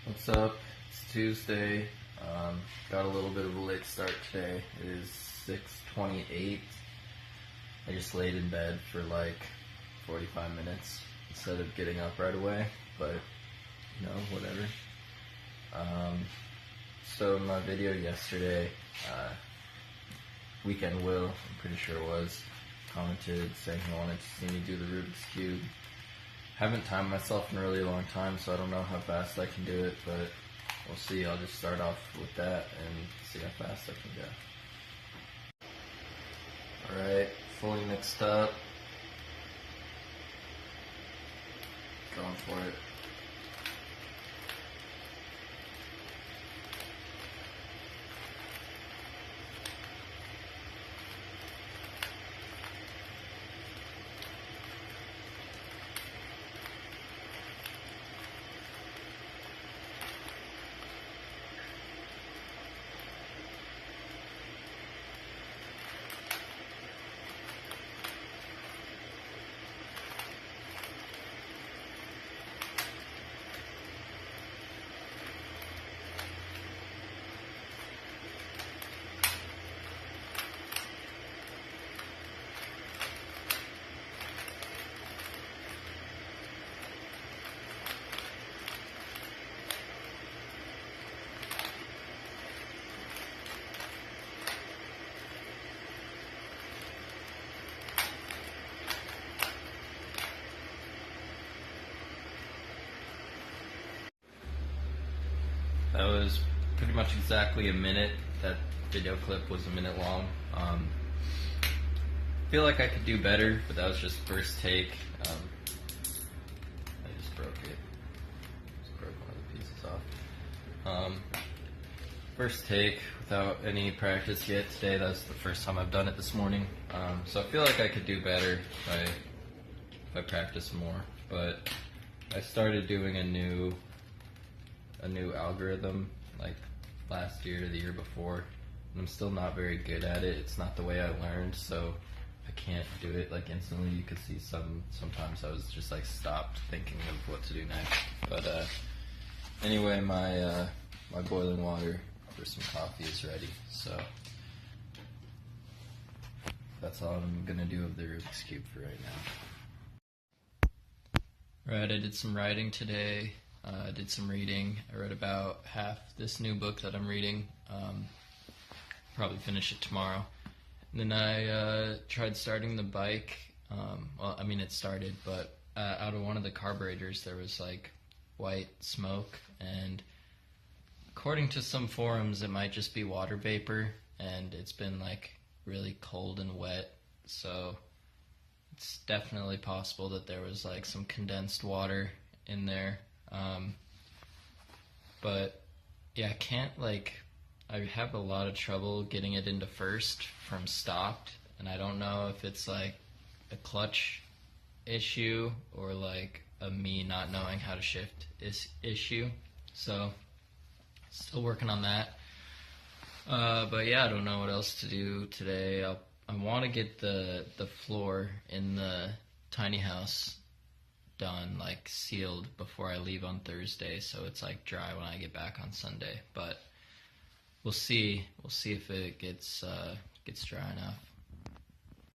What's up? It's Tuesday. Got a little bit of a late start today. It is 6:28. I just laid in bed for like 45 minutes instead of getting up right away, but whatever. So in my video yesterday, Weekend Will, I'm pretty sure it was, commented saying he wanted to see me do the Rubik's Cube. Haven't timed myself in a really long time, so I don't know how fast I can do it, but we'll see. I'll just start off with that and see how fast I can go. Alright, fully mixed up. Going for it. That was pretty much exactly a minute. That video clip was a minute long. I feel like I could do better, but that was just first take. I just broke it. Just broke one of the pieces off. First take without any practice yet today. That was the first time I've done it this morning. So I feel like I could do better if I practice more. But I started doing a new algorithm like last year or the year before, and I'm still not very good at it. It's not the way I learned, so I can't do it like instantly. You could see sometimes I was just like stopped thinking of what to do next. But anyway, my boiling water for some coffee is ready, so that's all I'm gonna do of the Rubik's Cube for right now. Right, I did some writing today. I did some reading. I read about half this new book that I'm reading. Probably finish it tomorrow. And then I tried starting the bike. Well, I mean it started, but out of one of the carburetors there was like white smoke, and according to some forums it might just be water vapor, and it's been like really cold and wet, so it's definitely possible that there was like some condensed water in there. But yeah, I have a lot of trouble getting it into first from stopped, and I don't know if it's like a clutch issue or like a me not knowing how to shift issue, so still working on that. But yeah, I don't know what else to do today. I want to get the floor in the tiny house done, like sealed, before I leave on Thursday, so it's like dry when I get back on Sunday. But we'll see if it gets dry enough.